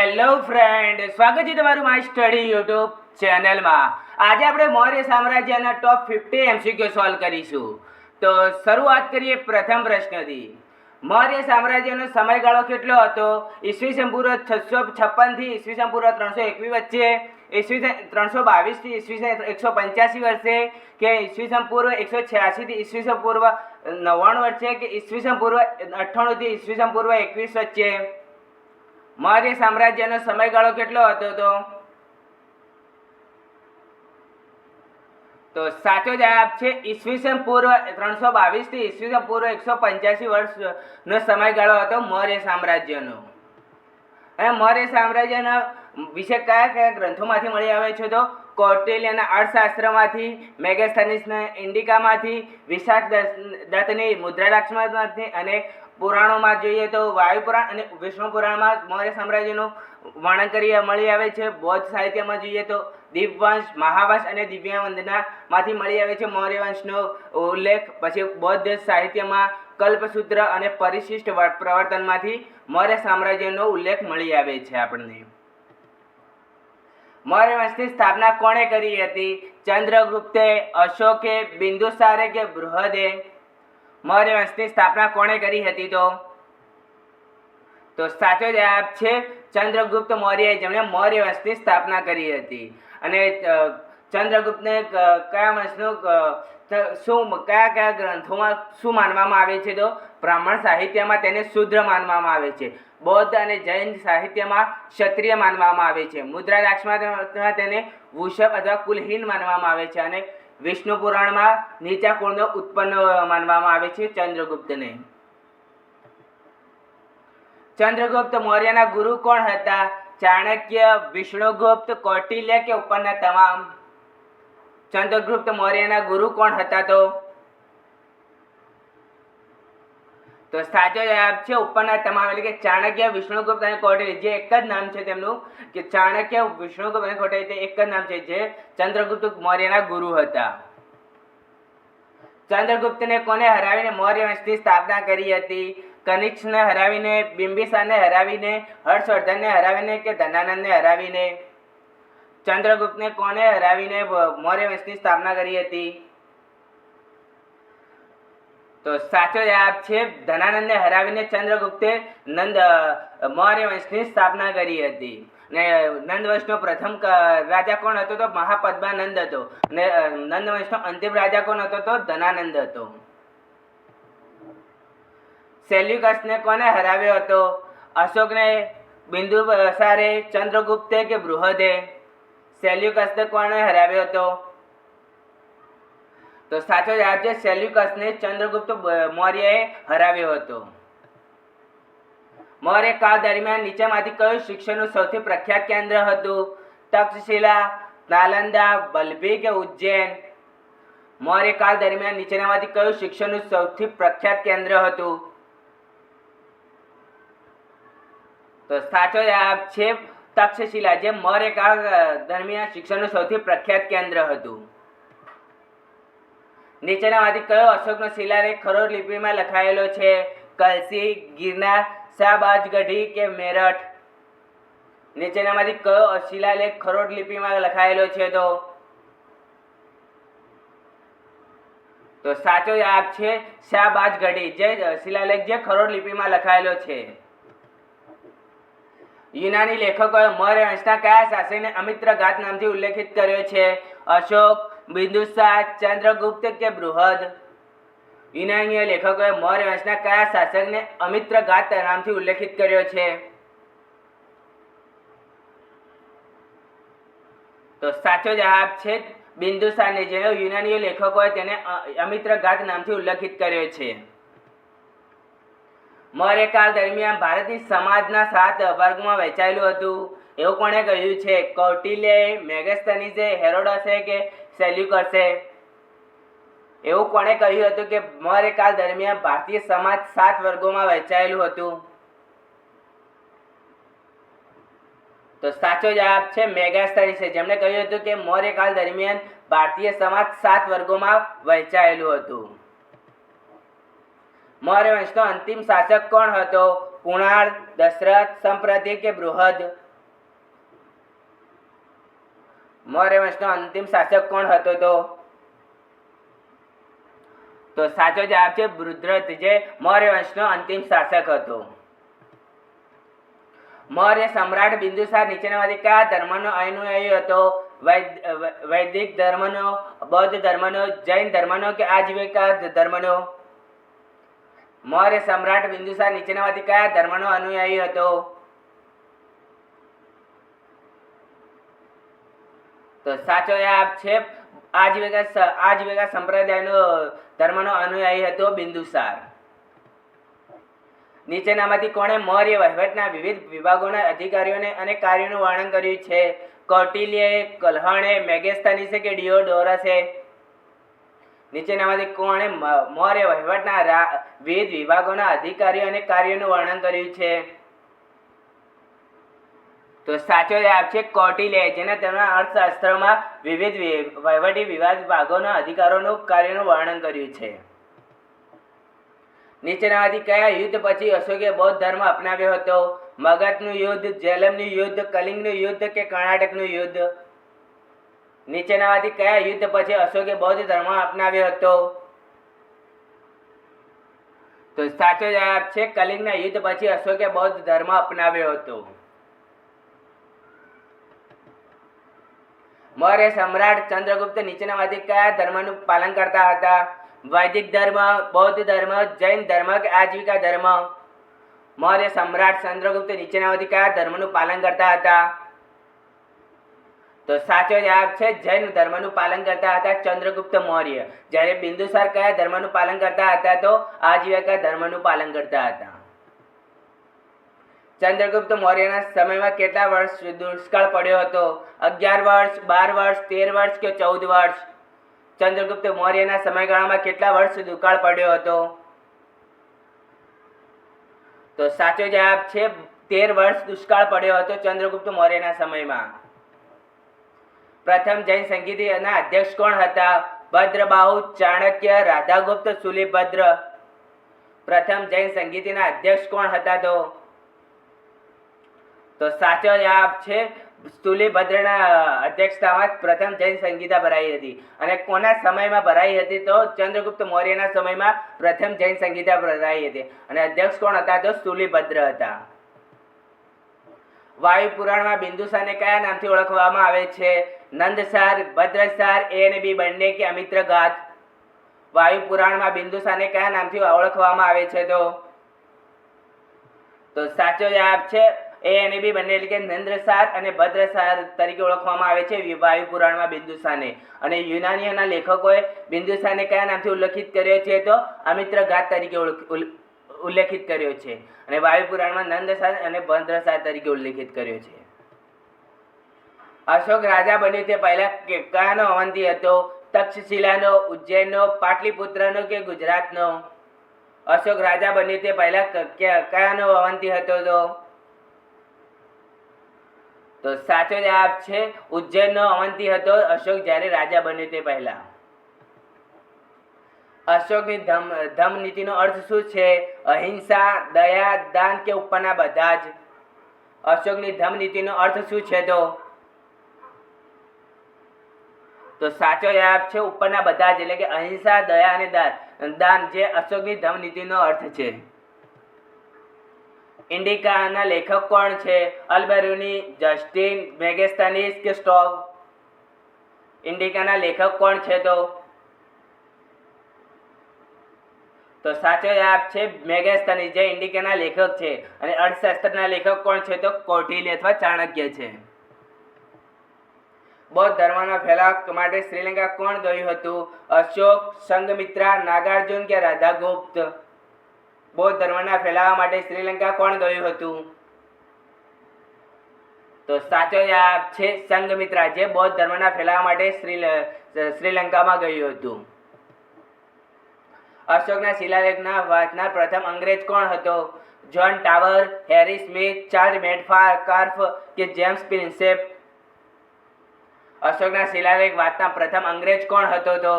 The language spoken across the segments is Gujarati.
હેલો ફ્રેન્ડ, સ્વાગત છે તમારું માય સ્ટડી યુટ્યુબ ચેનલમાં। આજે આપણે મૌર્ય સામ્રાજ્યના ટોપ 50 એમસીક્યુ સોલ્વ કરીશું। તો શરૂઆત કરીએ પ્રથમ પ્રશ્નથી। મૌર્ય સામ્રાજ્યનો સમયગાળો કેટલો હતો? ઈસવીસન પૂર્વ 656 થી ઈસવીસન પૂર્વ 321 વચ્ચે, ઈસવીસન 322 થી ઈસવીસન 185 વર્ષે, કે ઈસવીસન પૂર્વ 186 થી ઈસવીસન પૂર્વ 99 વચ્ચે, કે ઈસવીસન પૂર્વ 98 થી ઈસવીસન પૂર્વ 21 વચ્ચે। મૌર્ય સામ્રાજ્યનો સમયગાળો કેટલો હતો? તો સાચો જવાબ છે ઈસવીસન પૂર્વ 322 થી ઈસવીસન પૂર્વ 185 વર્ષનો સમયગાળો હતો મૌર્ય સામ્રાજ્યનો। અને મૌર્ય સામ્રાજ્યના વિશે કયા કયા ગ્રંથોમાંથી મળી આવે છે? તો કૌટિલ્યના અર્થશાસ્ત્રમાંથી, મેગસ્થનીસના ઇન્ડિકામાંથી, વિશાખ દત્તની મુદ્રારાક્ષમાંથી, અને પુરાણોમાં જોઈએ તો વાયુ પુરાણ અને વિષ્ણુ પુરાણમાં મૌર્ય સામ્રાજ્યનું વર્ણન કરી મળી આવે છે। બૌદ્ધ સાહિત્યમાં જોઈએ તો દીપવંશ, મહાવંશ અને દિવ્ય વંદનામાંથી મળી આવે છે મૌર્ય વંશનો ઉલ્લેખ। પછી બૌદ્ધ સાહિત્યમાં કલ્પસૂત્ર અને પરિશિષ્ટ પ્રવર્તનમાંથી મૌર્ય સામ્રાજ્યનો ઉલ્લેખ મળી આવે છે આપણને। મૌર્ય વંશની સ્થાપના કોણે કરી હતી? ચંદ્રગુપ્તે, અશોકે, બિંદુસારે કે બૃહદે? મૌર્ય વંશની સ્થાપના કોણે કરી હતી? તો સાચો જવાબ છે ચંદ્રગુપ્ત મૌર્ય, જેમણે મૌર્ય વંશની સ્થાપના કરી હતી। અને ચંદ્રગુપ્તને કયા વંશનું કયા ગ્રંથોમાં શું માનવામાં આવે છે? તો બ્રાહ્મણ સાહિત્યમાં તેને શૂદ્ર માનવામાં આવે છે, બૌદ્ધ અને જૈન સાહિત્યમાં ક્ષત્રિય માનવામાં આવે છે, મુદ્રારાક્ષમાં તેને વૃષભ અથવા કુલહીન માનવામાં આવે છે, અને વિષ્ણુ પુરાણમાં નીચા કુળનો ઉત્પન્ન માનવામાં આવે છે ચંદ્રગુપ્તને। ચંદ્રગુપ્ત મૌર્યના ગુરુ કોણ હતા? ચાણક્ય, વિષ્ણુગુપ્ત, કૌટિલ્ય કે ઉપરના તમામ? ચંદ્રગુપ્ત મૌર્યના ગુરુ કોણ હતા? તો સાચો જવાબ છે ઉપરના તમામ, એટલે કે ચાણક્ય, વિષ્ણુગુપ્ત અને કૌટિલ્ય, જે એક જ નામ છે તેમનું, કે ચાણક્ય, વિષ્ણુગુપ્ત અને કૌટિલ્ય, તે એક જ નામ છે જે ચંદ્રગુપ્ત મૌર્યના ગુરુ હતા। ચંદ્રગુપ્તને કોને હરાવીને મૌર્ય વંશની સ્થાપના કરી હતી? કનિષ્કને હરાવીને, બિંબિસારને હરાવીને, હર્ષવર્ધનને હરાવીને કે ધનાનંદને હરાવીને? ચંદ્રગુપ્તને કોને હરાવીને મૌર્ય વંશની સ્થાપના કરી હતી? તો સાચો જવાબ છે ધનાનંદને હરાવીને ચંદ્રગુપ્તે મૌર્ય વંશની સ્થાપના કરી હતી। ને નંદ વંશનો પ્રથમ રાજા કોણ હતો? તો મહાપદ્માનંદ હતો। અને નંદ વંશનો અંતિમ રાજા કોણ હતો? તો ધનાનંદ હતો। સેલ્યુકસને કોને હરાવ્યો હતો? અશોકને, બિંદુસારે, ચંદ્રગુપ્તે કે બૃહદે? સેલ્યુકસને કોને હરાવ્યો હતો? તો સાચો જવાબ છે સેલ્યુકસને ચંદ્રગુપ્ત મૌર્યએ હરાવ્યો હતો। મૌર્ય કાળ દરમિયાન નીચેમાંથી કયું શિક્ષણનું સૌથી પ્રખ્યાત કેન્દ્ર હતું? તક્ષશિલા, નાલંદા, વલ્લભી કે ઉજ્જૈન? મૌર્ય કાળ દરમિયાન નીચેનામાંથી કયું શિક્ષણનું સૌથી પ્રખ્યાત કેન્દ્ર હતું? તો સાચો જવાબ છે તક્ષશિલા, જે મૌર્ય કાળ દરમિયાન શિક્ષણનું સૌથી પ્રખ્યાત કેન્દ્ર હતું। નીચેનામાંથી કયો અશોકનો શિલાલેખ ખરોડ લિપિમાં લખાયેલો છે? કલસી, ગિરનાર, શાહબાજગઢી કે મેરઠ? નીચેનામાંથી કયો શિલાલેખ ખરોડ લિપિમાં લખાયેલો છે? તો સાચો જવાબ છે શાહબાજગઢી, જે શિલાલેખ જે ખરોડ લિપિમાં લખાયેલો છે। યુનાની લેખકોએ મૌર્ય વંશના કયા શાસકને અમિત્રઘાત નામથી ઉલ્લેખિત કર્યો છે? અશોક, બિંદુસાર, ચંદ્રગુપ્ત કે બૃહદ? યુનાનીય લેખકોએ મૌર્ય વંશના કયા શાસકને અમિત્રઘાત નામથી ઉલ્લેખિત કર્યો છે? તો સાચો જવાબ છે બિંદુસારને, જેનો યુનાનીય લેખકોએ તેને અમિત્રઘાત નામથી ઉલ્લેખિત કર્યો છે। મૌર્ય કાળ દરમિયાન ભારતની સમાજના 7 વર્ગમાં વહેંચાયેલું હતું, એવું કોણે કહ્યું છે? કૌટિલ્યએ, મેગસ્થનીસે, હેરોડસે કે સેલ્યુકસે? એવું કોણે કહ્યું હતું કે મૌર્ય કાળ દરમિયાન ભારતીય સમાજ 7 વર્ગોમાં વહેંચાયેલું હતું? તો સાચો જવાબ છે મેગસ્થનીસે, જેમણે કહ્યું હતું કે મૌર્ય કાળ દરમિયાન ભારતીય સમાજ 7 વર્ગોમાં વહેંચાયેલું હતું। મૌર્ય વંશનો અંતિમ શાસક કોણ હતો? કુણાલ, દશરથ, સંપ્રતિ કે બૃહદ? મૌર્ય વંશનો અંતિમ શાસક કોણ હતો? તો સાચો જવાબ છે બૃહદ્રથ, જે મૌર્ય વંશનો અંતિમ શાસક હતો. મૌર્ય સમ્રાટ બિંદુસાર નીચેનામાંથી કયા ધર્મનો અનુયાયી હતો? વૈદિક ધર્મનો, બૌદ્ધ ધર્મનો, જૈન ધર્મનો કે આજીવિકા ધર્મનો? મૌર્ય સમ્રાટ બિંદુસાર નીચેનામાંથી કયા ધર્મનો અનુયાયી હતો? તો સાચો જવાબ છે આજીવિકા સંપ્રદાયનો ધર્મનો અનુયાયી હતો બિંદુસાર. નીચેનામાંથી કોણે મૌર્ય વહીવટના વિવિધ વિભાગોના અધિકારીઓને અને કાર્યોનું વર્ણન કર્યું છે? કૌટિલ્યે, કલ્હણે, મેગેસ્થનીસે કે ડિયોડોરસે? નીચેનામાંથી કોણે મૌર્ય વહીવટના વિવિધ વિભાગોના અધિકારીઓ અને કાર્યોનું વર્ણન કર્યું છે? તો સાચો જવાબ છે કૌટિલ્યે, જેને તેમના અર્થશાસ્ત્રમાં વિવિધ વહીવટી વિભાગોના અધિકારોનું કાર્યનું વર્ણન કર્યું છે. નીચેનામાંથી કયા યુદ્ધ પછી અશોકે બૌદ્ધ ધર્મ અપનાવ્યો હતો? મગધનું યુદ્ધ, ઝેલમનું યુદ્ધ, કલિંગનું યુદ્ધ કે કર્ણાટકનું યુદ્ધ? નીચેનામાંથી કયા યુદ્ધ પછી અશોકે બૌદ્ધ ધર્મ અપનાવ્યો હતો? તો સાચો જવાબ છે કલિંગના યુદ્ધ પછી અશોકે બૌદ્ધ ધર્મ અપનાવ્યો હતો. મૌર્ય સમ્રાટ ચંદ્રગુપ્ત નીચેનામાંથી કયા ધર્મનું પાલન કરતા હતા? વૈદિક ધર્મ, બૌદ્ધ ધર્મ, જૈન ધર્મ કે આજીવિકા ધર્મ? મૌર્ય સમ્રાટ ચંદ્રગુપ્ત નીચેનામાંથી કયા ધર્મનું પાલન કરતા હતા? તો સાચો જવાબ છે જૈન ધર્મનું પાલન કરતા હતા ચંદ્રગુપ્ત મૌર્ય. જ્યારે બિંદુસાર કયા ધર્મનું પાલન કરતા હતા? તો આજીવિકા ધર્મનું પાલન કરતા હતા. ચંદ્રગુપ્ત મૌર્યના સમયમાં કેટલા વર્ષ દુષ્કાળ પડ્યો હતો? 11 વર્ષ, 12 વર્ષ, 13 વર્ષ કે 14 વર્ષ? ચંદ્રગુપ્ત મૌર્યના સમયગાળામાં કેટલા વર્ષ દુષ્કાળ પડ્યો હતો? તો સાચો જવાબ છે 13 વર્ષ દુષ્કાળ પડ્યો હતો ચંદ્રગુપ્ત મૌર્યના સમયમાં. પ્રથમ જૈન સંગીતના અધ્યક્ષ કોણ હતા? ભદ્રબાહુ, ચાણક્ય, રાધાગુપ્ત, શૂલિભદ્ર? પ્રથમ જૈન સંગીતના અધ્યક્ષ કોણ હતા? તો સાચો જવાબ છે શૂલિભદ્રના અધ્યક્ષતામાં પ્રથમ જૈન સંહિતા ભરાઈ હતી. અને કોના સમયમાં ભરાઈ હતી? તો ચંદ્રગુપ્ત મૌર્યના સમયમાં પ્રથમ જૈન સંહિતા ભરાઈ હતી. અને અધ્યક્ષ કોણ હતા? તો શૂલિભદ્ર હતા. વાયુ પુરાણમાં બિંદુસારને કયા નામથી ઓળખવામાં આવે છે? નંદસાર, ભદ્રસાર, એ અને બી બંને કે અમિત્રઘાત? વાયુ પુરાણમાં બિંદુસારને કયા નામથી ઓળખવામાં આવે છે? તો સાચો જવાબ છે એ અને બી બંને, એટલે કે નંદ્રસાર અને ભદ્રસાર તરીકે ઓળખવામાં આવે છે વાયુ પુરાણમાં બિંદુસારને. અને યુનાનીઓના લેખકોએ બિંદુસારને કયા નામથી ઉલ્લેખિત કર્યો છે? તો અમિત્રઘાત તરીકે ઉલ્લેખિત કર્યો છે. અને વાયુ પુરાણમાં નંદસાર અને ભદ્રસાર તરીકે ઉલ્લેખિત કર્યો છે. અશોક રાજા બન્યો તે પહેલા કયાનો અવંતી હતો? તક્ષશિલાનો, ઉજ્જૈનનો, પાટલીપુત્રનો કે ગુજરાતનો? અશોક રાજા બન્યો તે પહેલા કયાનો અવંતી હતો? તો સાચો જવાબ છે ઉજ્જૈનનો અવંતી હતો અશોક જ્યારે રાજા બન્યો તે પહેલા. અશોકની ધમ્મ નીતિનો અર્થ શું છે? અહિંસા, દયા, દાન કે ઉપરના બધા જ? અશોકની ધમ્મ નીતિનો અર્થ શું છે? તો સાચો જવાબ છે ઉપરના બધા જ, એટલે કે અહિંસા, દયા અને દાન, જે અશોકની ધમ્મ નીતિનો અર્થ છે. ઇન્ડિકાના લેખક કોણ છે? અલ્બેરુની, જસ્ટિન, મેગેસ્થનીસ કે સ્ટોવ? ઇન્ડિકાના લેખક કોણ છે? તો સાચો જવાબ છે મેગેસ્થનીસ, જે ઇન્ડિકાના લેખક છે. અને અર્થશાસ્ત્રના લેખક કોણ છે? તો કૌટિલ્ય અથવા ચાણક્ય છે. બૌદ્ધ ધર્મના ફેલાવ માટે શ્રીલંકા કોણ ગયું હતું? અશોક, સંઘમિત્રા, નાગાર્જુન કે રાધાગુપ્ત? બૌદ્ધ ધર્મના ફેલાવા માટે શ્રીલંકા કોણ ગયું હતું? તો સાચો જવાબ છે સંઘમિત્રા, જે બૌદ્ધ ધર્મના ફેલાવા માટે શ્રીલંકામાં ગયું હતું. અશોકના શિલાલેખના વાંચનાર પ્રથમ અંગ્રેજ કોણ હતો? જ્હોન ટાવર, હેરી સ્મિથ, ચાર્લ્સ મેટકાર્ફ કે જેમ્સ પ્રિન્સેપ? અશોકના શિલાલેખ વાંચનાર પ્રથમ અંગ્રેજ કોણ હતો?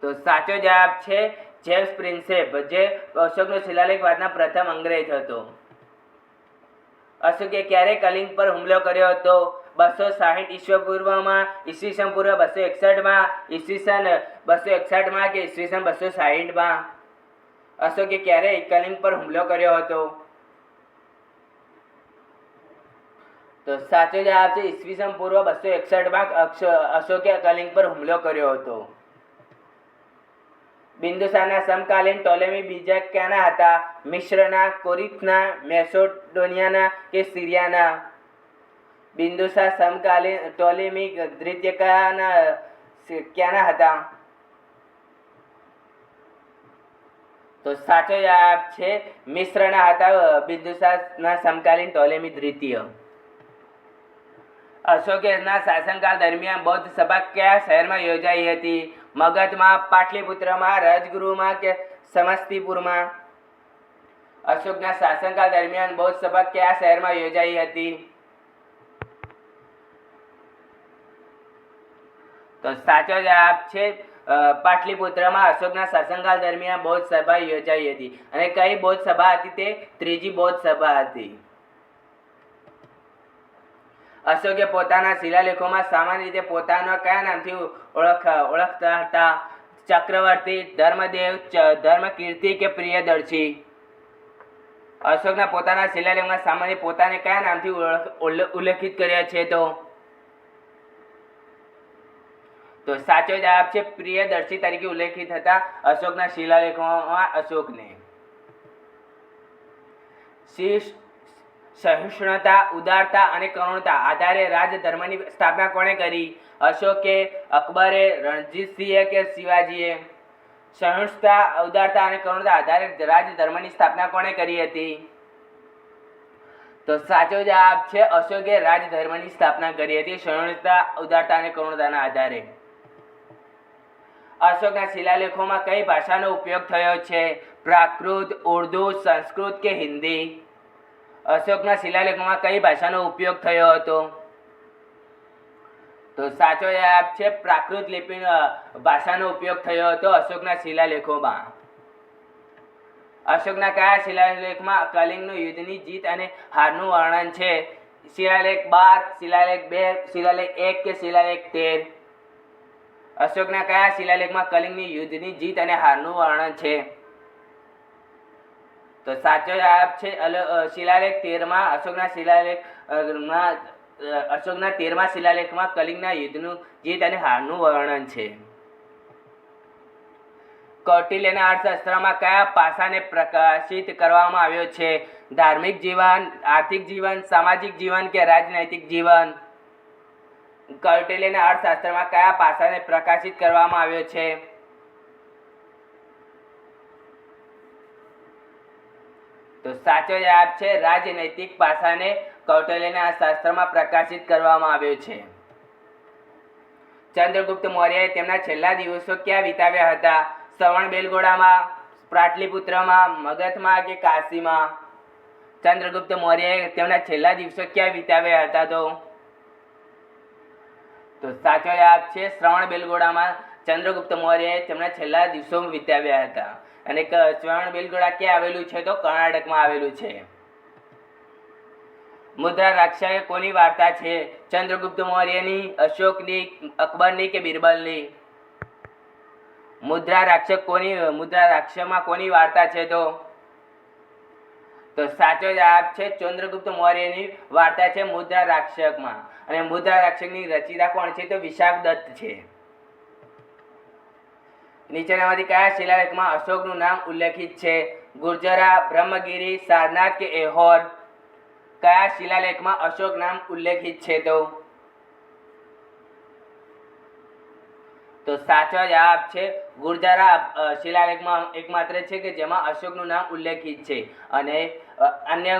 તો સાચો જવાબ છે જેમ્સ પ્રિન્સેપ, જે અશોકનો શિલાલેખ વાંચનાર પ્રથમ અંગ્રેજ હતો. અશોકે ક્યારે કલિંગ પર હુમલો કર્યો હતો? 260 ઈસવી પૂર્વમાં, ઈસવીસન પૂર્વ 261માં, ઈસવીસન 261માં કે ઈસવીસન 260માં? અશોકે ક્યારે કલિંગ પર હુમલો કર્યો હતો? તો સાચો જવાબ છે ઈસવીસન પૂર્વ 261માં અશોકે કલિંગ પર હુમલો કર્યો હતો. બિંદુસારના સમકાલીન ટોલેમી બીજા ક્યાંના હતા? મિશ્રના, કોરિન્થના, મેસોડોનિયાના કે સિરિયાના? બિંદુસાર સમકાલીન ટોલેમી દ્વિતીય ક્યાંના હતા? તો સાચો જવાબ છે મિશ્રના હતા બિંદુસારના સમકાલીન ટોલેમી દ્વિતીય. અશોકના શાસનકાળ દરમિયાન બૌદ્ધ સભા કયા શહેરમાં યોજાઈ હતી? મગધમાં, પાટલીપુત્રમાં, રાજગૃહમાં કે સમસ્તીપુરમાં? અશોકના શાસનકાળ દરમિયાન બૌદ્ધ સભા કયા શહેરમાં યોજાઈ હતી? તો સાચો જવાબ છે પાટલીપુત્રમાં અશોકના શાસનકાળ દરમિયાન બૌદ્ધ સભા યોજાઈ હતી. અને કઈ બૌદ્ધ સભા હતી? તે ત્રીજી બૌદ્ધ સભા હતી. અશોકે પોતાના શિલાલેખોમાં સામાન્ય રીતે પોતાના કયા નામથી ઓળખતા હતા? ચક્રવર્તી, ધર્મદેવ, ધર્મકીર્તિ કે પ્રિયદર્શી? અશોકના પોતાના શિલાલેખમાં સામાન્ય પોતાને કયા નામથી ઉલ્લેખિત કર્યા છે? તો સાચો જવાબ છે પ્રિયદર્શી તરીકે ઉલ્લેખિત હતા અશોકના શિલાલેખોમાં અશોકને. સહિષ્ણુતા, ઉદારતા અને કરુણતા આધારે રાજધર્મની સ્થાપના કોણે કરી? અશોકે, અકબરે, રણજીતસિંહે કે શિવાજીએ? સહિષ્ણુતા, ઉદારતા અને કરુણતા આધારે રાજધર્મની સ્થાપના કોણે કરી હતી? તો સાચો જવાબ છે અશોકે રાજધર્મની સ્થાપના કરી હતી સહિષ્ણુતા, ઉદારતા અને કરુણતાના આધારે. અશોકના શિલાલેખોમાં કઈ ભાષાનો ઉપયોગ થયો છે? પ્રાકૃત, ઉર્દુ, સંસ્કૃત કે હિન્દી? અશોકના શિલાલેખોમાં કઈ ભાષાનો ઉપયોગ થયો હતો? તો સાચો જવાબ છે પ્રાકૃત લિપિ ભાષાનો ઉપયોગ થયો હતો અશોકના શિલાલેખોમાં. અશોકના કયા શિલાલેખમાં કલિંગનું યુદ્ધની જીત અને હારનું વર્ણન છે? શિલાલેખ 12, શિલાલેખ 2, શિલાલેખ 1 કે શિલાલેખ 13? અશોકના કયા શિલાલેખમાં કલિંગની યુદ્ધની જીત અને હારનું વર્ણન છે? તો સાચો જવાબ છે શિલાલેખ 13માં. અશોકના 13મા શિલાલેખમાં કલિંગના યુદ્ધનું જીત અને હારનું વર્ણન છે. કૌટિલ્યના અર્થશાસ્ત્રમાં કયા પાસાને પ્રકાશિત કરવામાં આવ્યો છે? ધાર્મિક જીવન, આર્થિક જીવન, સામાજિક જીવન કે રાજનૈતિક જીવન? કૌટિલ્યના અર્થશાસ્ત્રમાં કયા પાસાને પ્રકાશિત કરવામાં આવ્યો છે? તો સાચો જવાબ છે રાજનૈતિક પાસાને કૌટિલ્યના શાસ્ત્રમાં પ્રકાશિત કરવામાં આવ્યો છે. ચંદ્રગુપ્ત મૌર્યએ તેમના છેલ્લા દિવસો ક્યાં વિતાવ્યા હતા? શ્રવણબેલગોળામાં, પાટલીપુત્રમાં, મગધમાં કે કાશીમાં? ચંદ્રગુપ્ત મૌર્યએ તેમના છેલ્લા દિવસો ક્યાં વિતાવ્યા હતા? તો સાચો જવાબ છે શ્રવણબેલગોળામાં ચંદ્રગુપ્ત મૌર્યએ તેમના છેલ્લા દિવસો વિતાવ્યા હતા. અને શ્રવણબેલગોળા ક્યાં આવેલું છે? તો કર્ણાટકમાં આવેલું છે. મુદ્રા રાક્ષસ કોની વાર્તા છે? ચંદ્રગુપ્ત મૌર્યની, અશોકની, અકબરની કે બિરબલની? મુદ્રા રાક્ષસમાં કોની વાર્તા છે? તો સાચો જવાબ છે ચંદ્રગુપ્ત મૌર્યની વાર્તા છે મુદ્રા રાક્ષસમાં. અને મુદ્રા રાક્ષસની રચયિતા કોણ છે? તો વિશાખદત્ત છે. નીચેનામાંથી કયા શિલાલેખમાં અશોકનું નામ ઉલ્લેખિત છે? ગુર્જરા, બ્રહ્મગીરી, સારનાથ કે એહોર? કયા શિલાલેખમાં અશોક નામ ઉલ્લેખિત છે? તો સાચો જવાબ છે ગુર્જરા શિલાલેખમાં એકમાત્ર છે કે જેમાં અશોકનું નામ ઉલ્લેખિત છે. અને અન્ય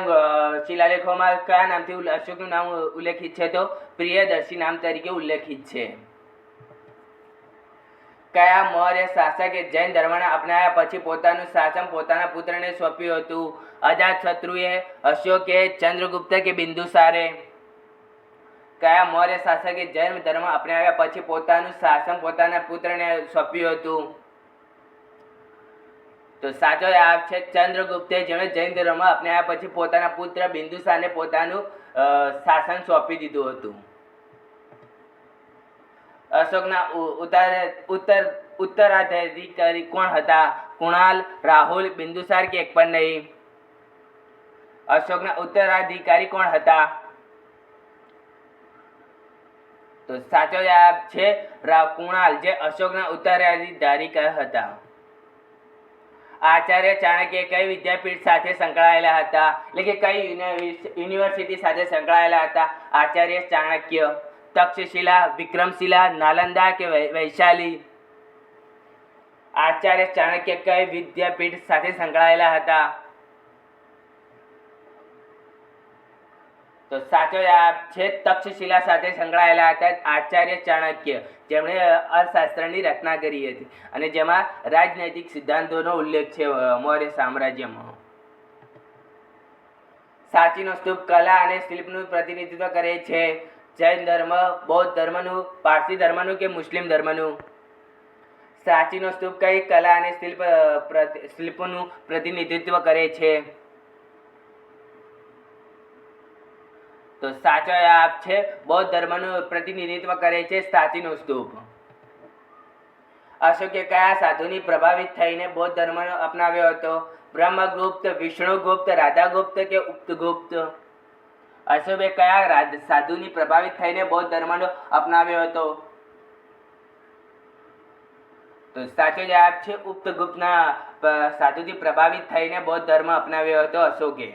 શિલાલેખોમાં કયા નામથી અશોકનું નામ ઉલ્લેખિત છે? તો પ્રિયદર્શી નામ તરીકે ઉલ્લેખિત છે. કયા મૌર્ય શાસકે જૈન ધર્મને અપનાવ્યા પછી પોતાનું શાસન પોતાના પુત્રને સોંપ્યું હતું? અજાતશત્રુએ, અશોકે, ચંદ્રગુપ્ત કે બિંદુસારે? કયા મૌર્ય શાસકે જૈન ધર્મ અપનાવ્યા પછી પોતાનું શાસન પોતાના પુત્રને સોંપ્યું હતું? તો સાચો જવાબ છે ચંદ્રગુપ્તે, જેમણે જૈન ધર્મ અપનાવ્યા પછી પોતાના પુત્ર બિંદુસારને પોતાનું શાસન સોંપી દીધું હતું. અશોકના ઉત્તરાધિકારી કોણ હતા? કુણાલ, રાહુલ, બિંદુસાર કે એક પણ નહીં? અશોકના ઉત્તરાધિકારી કોણ હતા? તો સાચો જવાબ છે કુણાલ, જે અશોકના ઉત્તરાધિકારી હતા. આચાર્ય ચાણક્ય કઈ વિદ્યાપીઠ સાથે સંકળાયેલા હતા? એટલે કે કઈ યુનિવર્સિટી સાથે સંકળાયેલા હતા આચાર્ય ચાણક્ય? તક્ષશિલા, વિક્રમશિલા, નાલંદા કે વૈશાલી? આચાર્ય ચાણક્ય કઈ વિદ્યાપીઠ સાથે સંકળાયેલા હતા? તો સાચો જવાબ છે તક્ષશિલા સાથે સંકળાયેલા હતા આચાર્ય ચાણક્ય, જેમણે અર્થશાસ્ત્રની રચના કરી હતી અને જેમાં રાજનૈતિક સિદ્ધાંતોનો ઉલ્લેખ છે મૌર્ય સામ્રાજ્યમાં. સાચીનો સ્તૂપ કલા અને શિલ્પનું પ્રતિનિધિત્વ કરે છે? જૈન ધર્મ, બૌદ્ધ ધર્મનું, પારસી ધર્મનું કે મુસ્લિમ ધર્મનું? સાચીનો સ્તૂપ કઈ કલા અને શિલ્પનું પ્રતિનિધિત્વ કરે છે? તો સાચો જવાબ છે બૌદ્ધ ધર્મનું પ્રતિનિધિત્વ કરે છે સાચીનો સ્તૂપ. અશોકે કયા સાધુની પ્રભાવિત થઈને બૌદ્ધ ધર્મ અપનાવ્યો હતો? બ્રહ્મગુપ્ત, વિષ્ણુગુપ્ત, રાધાગુપ્ત કે ઉક્તગુપ્ત? અશોકે કયા સાધુની પ્રભાવિત થઈને બૌદ્ધ ધર્મનો અપનાવ્યો હતો? તો સાચો જવાબ છે ઉક્તગુપ્તના સાધુથી પ્રભાવિત થઈને બૌદ્ધ ધર્મ અપનાવ્યો હતો અશોકે.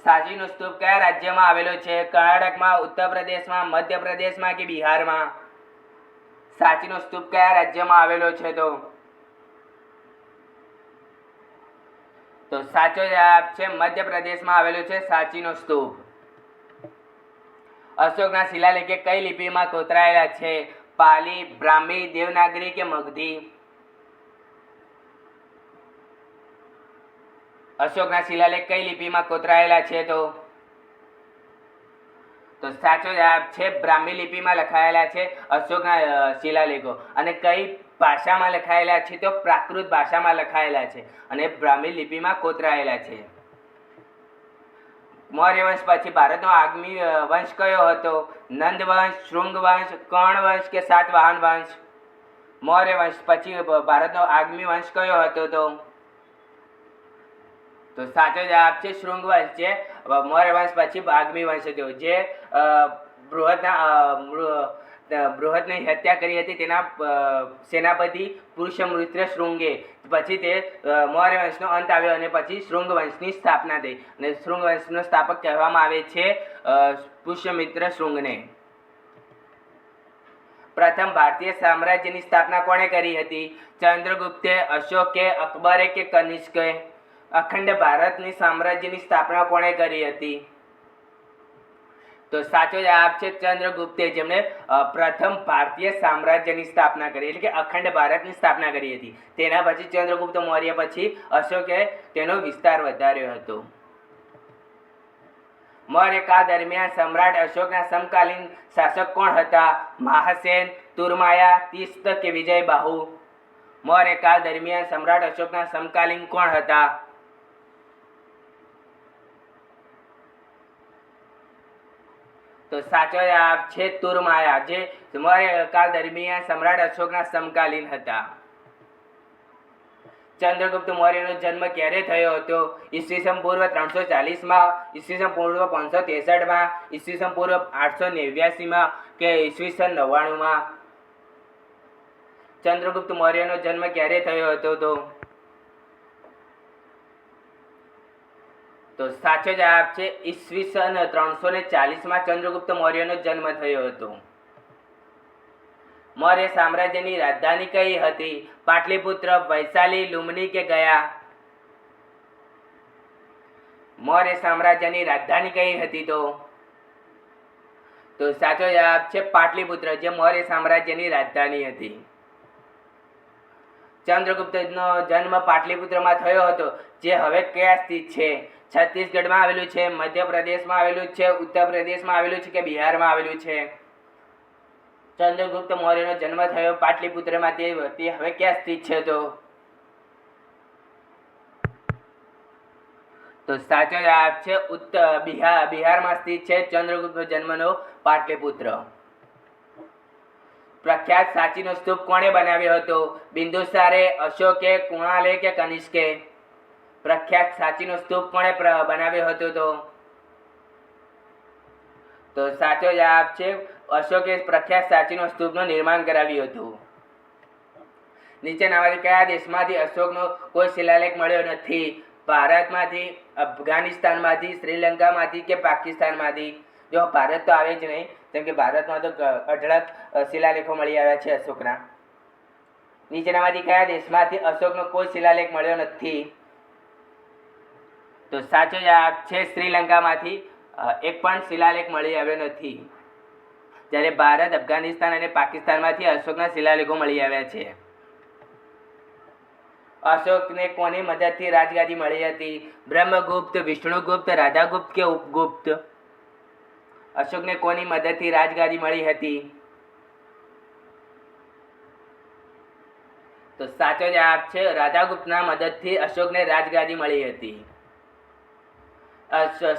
સાચીનો સ્તૂપ કયા રાજ્યમાં આવેલો છે? કર્ણાટકમાં, ઉત્તર પ્રદેશમાં, મધ્યપ્રદેશમાં કે બિહારમાં? સાચીનો સ્તૂપ કયા રાજ્યમાં આવેલો છે? તો સાચો જવાબ છે મધ્યપ્રદેશમાં આવેલો છે સાચીનો સ્તૂપ. અશોકના શિલાલેખે કઈ લિપિમાં કોતરાયેલા છે? પાલી, બ્રાહ્મી, દેવનાગરી કે મગધી? અશોકના શિલાલેખ કઈ લિપિમાં કોતરાયેલા છે? તો સાચો જવાબ છે બ્રાહ્મી લિપિમાં લખાયેલા છે અશોકના શિલાલેખો. અને કઈ ભાષામાં લખાયેલા છે? તો પ્રાકૃત ભાષામાં લખાયેલા છે અને બ્રાહ્મી લિપિમાં કોતરાયેલા છે. મૌર્ય વંશ પછી ભારતનો આગામી વંશ કયો હતો? નંદ વંશ, શૃંગ વંશ, કર્ણ વંશ કે સાતવાહન વંશ? મૌર્ય વંશ પછી ભારતનો આગામી વંશ કયો હતો? તો સાચો જવાબ છે શૃંગ વંશ, જે મૌર્ય વંશ પછી આગામી વંશ હતો, જે બૃહદની હત્યા કરી હતી તેના સેનાપતિ પુરુષમૃત્ર શૃંગે. પછી તે મૌર્ય વંશનો અંત આવ્યો અને પછી શૃંગ વંશની સ્થાપના થઈ અને શૃંગ વંશનો સ્થાપક કહેવામાં આવે છે પુષ્યમિત્ર શૃંગને. પ્રથમ ભારતીય સામ્રાજ્યની સ્થાપના કોણે કરી હતી? ચંદ્રગુપ્તે, અશોકે, અકબરે કે કનિષ્કે? અખંડ ભારતની સામ્રાજ્યની સ્થાપના કોણે કરી હતી? તો સાચો જવાબ છે ચંદ્રગુપ્તે, જેમણે પ્રથમ ભારતીય સામ્રાજ્યની સ્થાપના કરી, એટલે કે અખંડ ભારતની સ્થાપના કરી હતી. તેના પછી ચંદ્રગુપ્ત મૌર્ય પછી અશોકે તેનો વિસ્તાર વધાર્યો હતો. મૌર્ય કાળ દરમિયાન સમ્રાટ અશોકના સમકાલીન શાસક કોણ હતા? મહાસેન, તુરમાયા, તીસ્ત કે વિજયબાહુ? મૌર્ય કાળ દરમિયાન સમ્રાટ અશોકના સમકાલીન કોણ હતા? તો સાચો જવાબ છે તુરમાયા, જે મૌર્ય કાળ દરમિયાન સમ્રાટ અશોકના સમકાલીન હતા. ચંદ્રગુપ્ત મૌર્યનો જન્મ ક્યારે થયો હતો? ઈસવીસન પૂર્વ 340માં, ઈસવીસન પૂર્વ 563માં, ઈસવીસન પૂર્વ 889માં કે ઈસવીસન 99માં? ચંદ્રગુપ્ત મૌર્યનો જન્મ ક્યારે થયો હતો? તો સાચો જવાબ છે ઈસવીસન 340માં ચંદ્રગુપ્ત મૌર્યનો જન્મ થયો હતો. મૌર્ય સામ્રાજ્યની રાજધાની કઈ હતી? પાટલીપુત્ર, વૈશાલી, લુંબની કે ગયા? મૌર્ય સામ્રાજ્યની રાજધાની કઈ હતી? તો સાચો જવાબ છે પાટલીપુત્ર, જે મૌર્ય સામ્રાજ્યની રાજધાની હતી. ચંદ્રગુપ્તનો જન્મ પાટલીપુત્રમાં થયો હતો, જે હવે ક્યાં સ્થિત છે? છત્તીસગઢમાં આવેલું છે, મધ્યપ્રદેશમાં આવેલું છે, ઉત્તર પ્રદેશમાં આવેલું છે કે બિહારમાં આવેલું છે? ચંદ્રગુપ્ત મૌર્યનો જન્મ થયો પાટલીપુત્રમાં, તે હવે ક્યાં સ્થિત છે? તો સાચો જવાબ છે બિહારમાં સ્થિત છે ચંદ્રગુપ્ત જન્મનો પાટલીપુત્ર. પ્રખ્યાત સાચીનો સ્તૂપ કોણે બનાવ્યો હતો? બિંદુસારે, અશોકે, કુણાલે કે કનિષ્કે? પ્રખ્યાત સાચીનો સ્તૂપ કોણે બનાવ્યો હતો? તો સાચો જવાબ છે અશોકે પ્રખ્યાત સાચીનો સ્તૂપનું નિર્માણ કરાવ્યું હતું. નીચેનામાંથી કયા દેશમાંથી અશોકનો કોઈ શિલાલેખ મળ્યો નથી? ભારતમાંથી, અફઘાનિસ્તાનમાંથી, શ્રીલંકામાંથી કે પાકિસ્તાનમાંથી? જો ભારત તો આવે જ નહીં, કેમ કે ભારતમાં તો અઢળક શિલાલેખો મળી આવ્યા છે અશોકના. નીચેનામાંથી કયા દેશમાંથી અશોકનો કોઈ શિલાલેખ મળ્યો નથી? તો સાચો જવાબ છે શ્રીલંકામાંથી એક પણ શિલાલેખ મળી આવ્યો નથી. જ્યારે ભારત, અફઘાનિસ્તાન અને પાકિસ્તાનમાંથી અશોકના શિલાલેખો મળી આવ્યા છે. અશોકને કોની મદદથી રાજગાદી મળી હતી? બ્રહ્મગુપ્ત, વિષ્ણુગુપ્ત, રાધાગુપ્ત કે ઉપગુપ્ત? અશોકને કોની મદદથી રાજગાદી મળી હતી? તો સાચો જવાબ છે રાધાગુપ્તના મદદથી અશોકને રાજગાદી મળી હતી.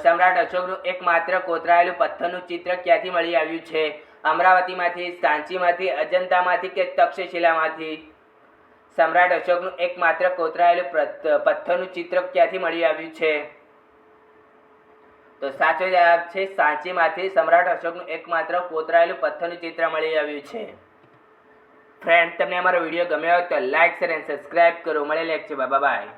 સમ્રાટ અશોકનું એકમાત્ર કોતરાયેલું પથ્થરનું ચિત્ર ક્યાંથી મળી આવ્યું છે? અમરાવતીમાંથી, સાંચીમાંથી, અજંતામાંથી કે તક્ષશિલામાંથી? સમ્રાટ અશોકનું એકમાત્ર કોતરાયેલું પથ્થરનું ચિત્ર ક્યાંથી મળી આવ્યું છે? તો સાચો જવાબ છે સાંચીમાંથી સમ્રાટ અશોકનું એકમાત્ર કોતરાયેલું પથ્થરનું ચિત્ર મળી આવ્યું છે. ફ્રેન્ડ, તમને અમારો વિડીયો ગમ્યો હોય તો લાઈક, શેર અને સબસ્ક્રાઈબ કરો. મળેલા છે. Bye bye.